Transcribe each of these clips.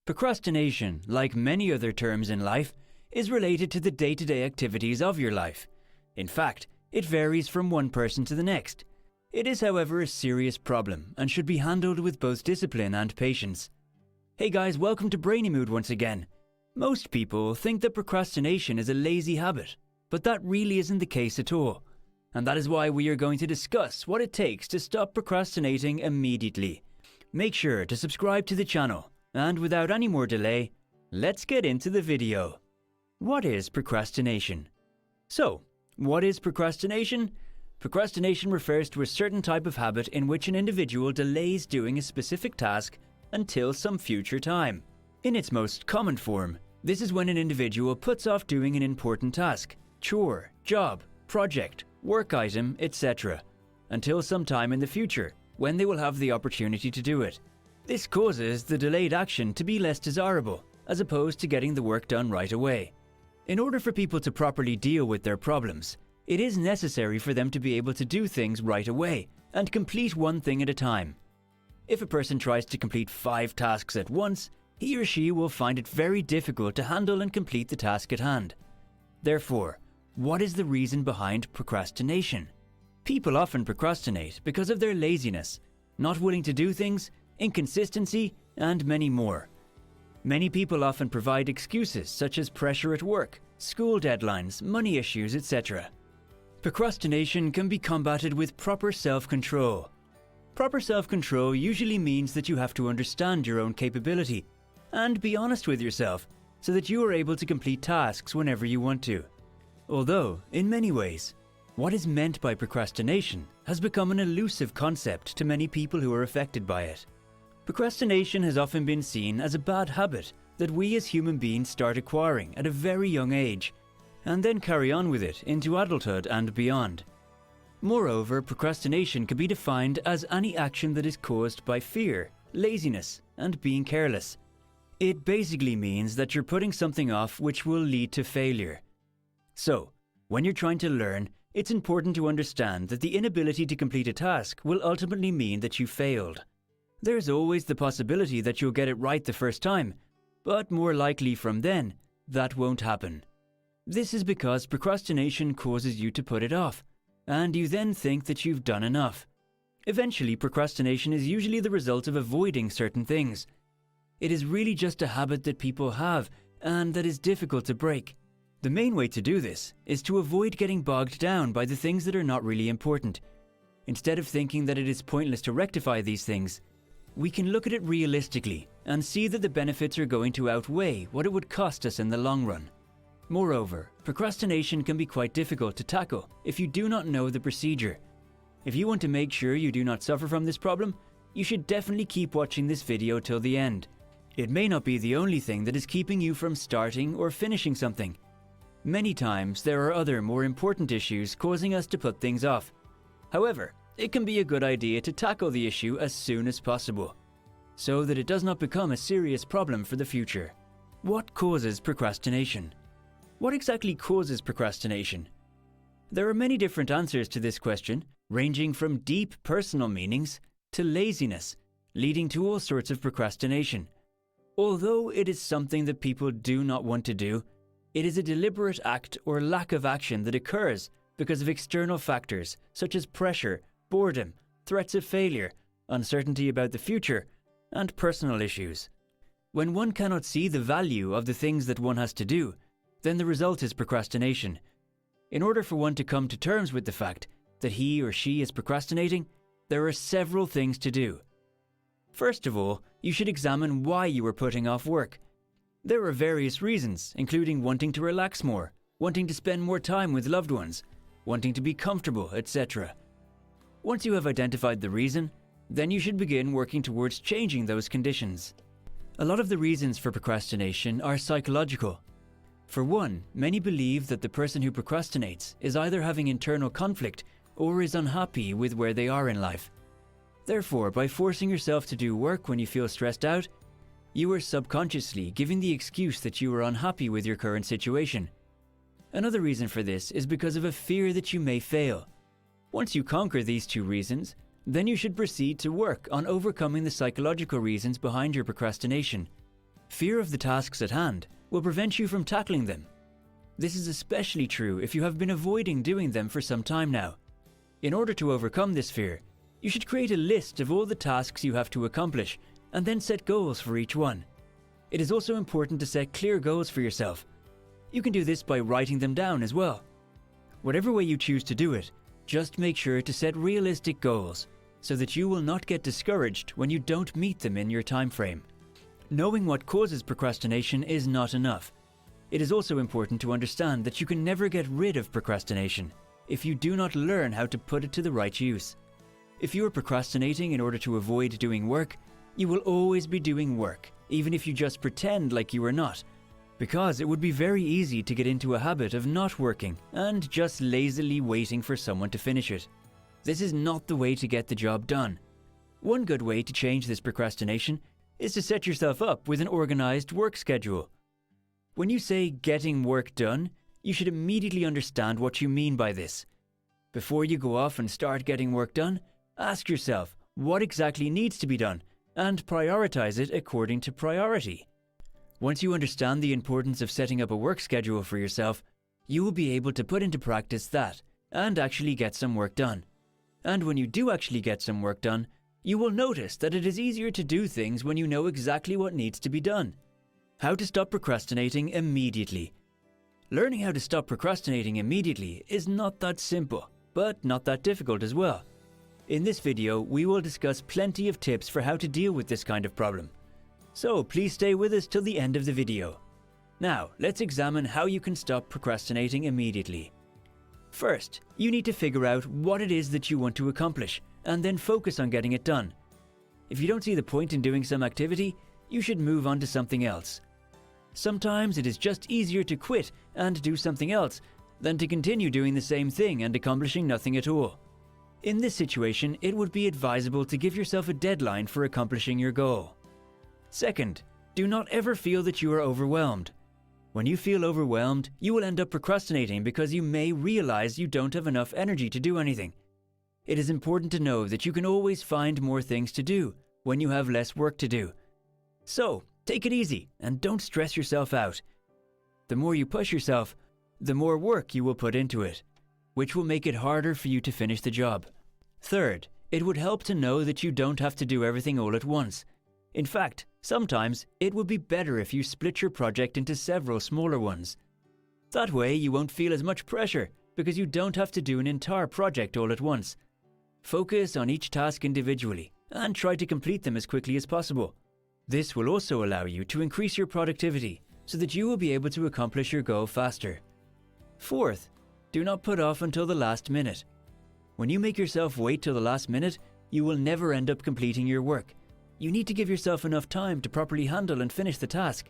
Procrastination, like many other terms in life, is related to the day-to-day activities of your life. In fact, it varies from one person to the next. It is, however, a serious problem and should be handled with both discipline and patience. Hey guys, welcome to Brainy Mood once again. Most people think that procrastination is a lazy habit, but that really isn't the case at all. And that is why we are going to discuss what it takes to stop procrastinating immediately. Make sure to subscribe to the channel, and without any more delay, let's get into the video. What is procrastination? So, what is procrastination? Procrastination refers to a certain type of habit in which an individual delays doing a specific task until some future time. In its most common form, this is when an individual puts off doing an important task, chore, job, project, work item, etc., until some time in the future, when they will have the opportunity to do it. This causes the delayed action to be less desirable, as opposed to getting the work done right away. In order for people to properly deal with their problems, it is necessary for them to be able to do things right away and complete one thing at a time. If a person tries to complete 5 tasks at once, he or she will find it very difficult to handle and complete the task at hand. Therefore, what is the reason behind procrastination? People often procrastinate because of their laziness, not willing to do things, inconsistency, and many more. Many people often provide excuses such as pressure at work, school deadlines, money issues, etc. Procrastination can be combated with proper self-control. Proper self-control usually means that you have to understand your own capability and be honest with yourself so that you are able to complete tasks whenever you want to. Although, in many ways, what is meant by procrastination has become an elusive concept to many people who are affected by it. Procrastination has often been seen as a bad habit that we as human beings start acquiring at a very young age, and then carry on with it into adulthood and beyond. Moreover, procrastination can be defined as any action that is caused by fear, laziness, and being careless. It basically means that you're putting something off which will lead to failure. So, when you're trying to learn, it's important to understand that the inability to complete a task will ultimately mean that you failed. There's always the possibility that you'll get it right the first time, but more likely from then, that won't happen. This is because procrastination causes you to put it off, and you then think that you've done enough. Eventually, procrastination is usually the result of avoiding certain things. It is really just a habit that people have, and that is difficult to break. The main way to do this is to avoid getting bogged down by the things that are not really important. Instead of thinking that it is pointless to rectify these things, we can look at it realistically and see that the benefits are going to outweigh what it would cost us in the long run. Moreover, procrastination can be quite difficult to tackle if you do not know the procedure. If you want to make sure you do not suffer from this problem, you should definitely keep watching this video till the end. It may not be the only thing that is keeping you from starting or finishing something. Many times there are other more important issues causing us to put things off. However, it can be a good idea to tackle the issue as soon as possible, so that it does not become a serious problem for the future. What causes procrastination? What exactly causes procrastination? There are many different answers to this question, ranging from deep personal meanings to laziness, leading to all sorts of procrastination. Although it is something that people do not want to do, it is a deliberate act or lack of action that occurs because of external factors such as pressure, boredom, threats of failure, uncertainty about the future, and personal issues. When one cannot see the value of the things that one has to do, then the result is procrastination. In order for one to come to terms with the fact that he or she is procrastinating, there are several things to do. First of all, you should examine why you are putting off work. There are various reasons, including wanting to relax more, wanting to spend more time with loved ones, wanting to be comfortable, etc. Once you have identified the reason, then you should begin working towards changing those conditions. A lot of the reasons for procrastination are psychological. For one, many believe that the person who procrastinates is either having internal conflict or is unhappy with where they are in life. Therefore, by forcing yourself to do work when you feel stressed out, you are subconsciously giving the excuse that you are unhappy with your current situation. Another reason for this is because of a fear that you may fail. Once you conquer these two reasons, then you should proceed to work on overcoming the psychological reasons behind your procrastination. Fear of the tasks at hand will prevent you from tackling them. This is especially true if you have been avoiding doing them for some time now. In order to overcome this fear, you should create a list of all the tasks you have to accomplish and then set goals for each one. It is also important to set clear goals for yourself. You can do this by writing them down as well. Whatever way you choose to do it, just make sure to set realistic goals so that you will not get discouraged when you don't meet them in your time frame. Knowing what causes procrastination is not enough. It is also important to understand that you can never get rid of procrastination if you do not learn how to put it to the right use. If you are procrastinating in order to avoid doing work, you will always be doing work, even if you just pretend like you are not, because it would be very easy to get into a habit of not working and just lazily waiting for someone to finish it. This is not the way to get the job done. One good way to change this procrastination is to set yourself up with an organized work schedule. When you say getting work done, you should immediately understand what you mean by this. Before you go off and start getting work done, ask yourself what exactly needs to be done and prioritize it according to priority. Once you understand the importance of setting up a work schedule for yourself, you will be able to put into practice that and actually get some work done. And when you do actually get some work done, you will notice that it is easier to do things when you know exactly what needs to be done. How to stop procrastinating immediately. Learning how to stop procrastinating immediately is not that simple, but not that difficult as well. In this video, we will discuss plenty of tips for how to deal with this kind of problem. So please stay with us till the end of the video. Now, let's examine how you can stop procrastinating immediately. First, you need to figure out what it is that you want to accomplish, and then focus on getting it done. If you don't see the point in doing some activity, you should move on to something else. Sometimes it is just easier to quit and do something else than to continue doing the same thing and accomplishing nothing at all. In this situation, it would be advisable to give yourself a deadline for accomplishing your goal. Second, do not ever feel that you are overwhelmed. When you feel overwhelmed, you will end up procrastinating because you may realize you don't have enough energy to do anything. It is important to know that you can always find more things to do when you have less work to do. So, take it easy and don't stress yourself out. The more you push yourself, the more work you will put into it, which will make it harder for you to finish the job. Third, it would help to know that you don't have to do everything all at once. In fact, sometimes it would be better if you split your project into several smaller ones. That way you won't feel as much pressure because you don't have to do an entire project all at once. Focus on each task individually and try to complete them as quickly as possible. This will also allow you to increase your productivity so that you will be able to accomplish your goal faster. Fourth, do not put off until the last minute. When you make yourself wait till the last minute, you will never end up completing your work. You need to give yourself enough time to properly handle and finish the task.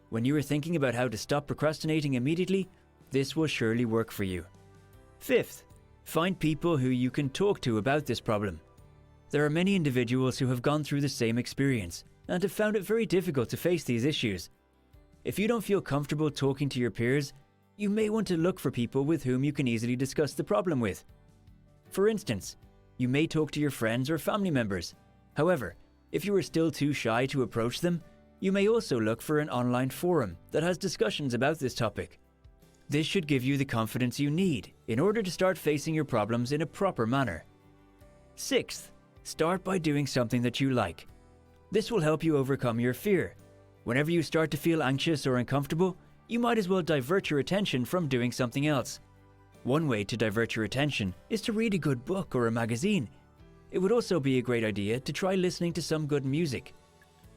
When you are thinking about how to stop procrastinating immediately, this will surely work for you. Fifth, find people who you can talk to about this problem. There are many individuals who have gone through the same experience and have found it very difficult to face these issues. If you don't feel comfortable talking to your peers, you may want to look for people with whom you can easily discuss the problem with. For instance, you may talk to your friends or family members. However, if you are still too shy to approach them, you may also look for an online forum that has discussions about this topic. This should give you the confidence you need in order to start facing your problems in a proper manner. Sixth, start by doing something that you like. This will help you overcome your fear. Whenever you start to feel anxious or uncomfortable, you might as well divert your attention from doing something else. One way to divert your attention is to read a good book or a magazine. It would also be a great idea to try listening to some good music.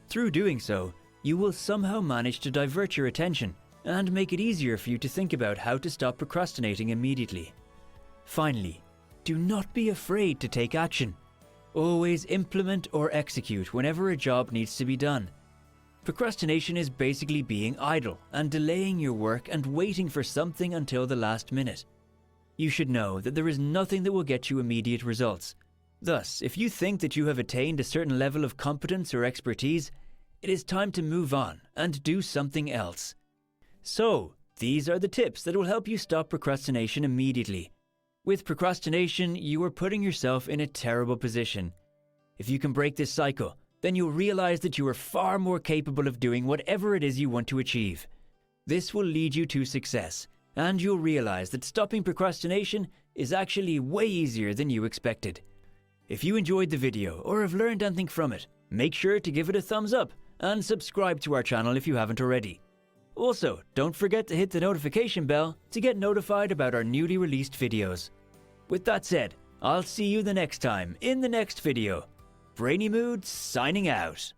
Through doing so, you will somehow manage to divert your attention and make it easier for you to think about how to stop procrastinating immediately. Finally, do not be afraid to take action. Always implement or execute whenever a job needs to be done. Procrastination is basically being idle and delaying your work and waiting for something until the last minute. You should know that there is nothing that will get you immediate results. Thus, if you think that you have attained a certain level of competence or expertise, it is time to move on and do something else. So, these are the tips that will help you stop procrastination immediately. With procrastination, you are putting yourself in a terrible position. If you can break this cycle, then you'll realize that you are far more capable of doing whatever it is you want to achieve. This will lead you to success, and you'll realize that stopping procrastination is actually way easier than you expected. If you enjoyed the video or have learned anything from it, make sure to give it a thumbs up and subscribe to our channel if you haven't already. Also, don't forget to hit the notification bell to get notified about our newly released videos. With that said, I'll see you the next time in the next video. Brainy Mood signing out.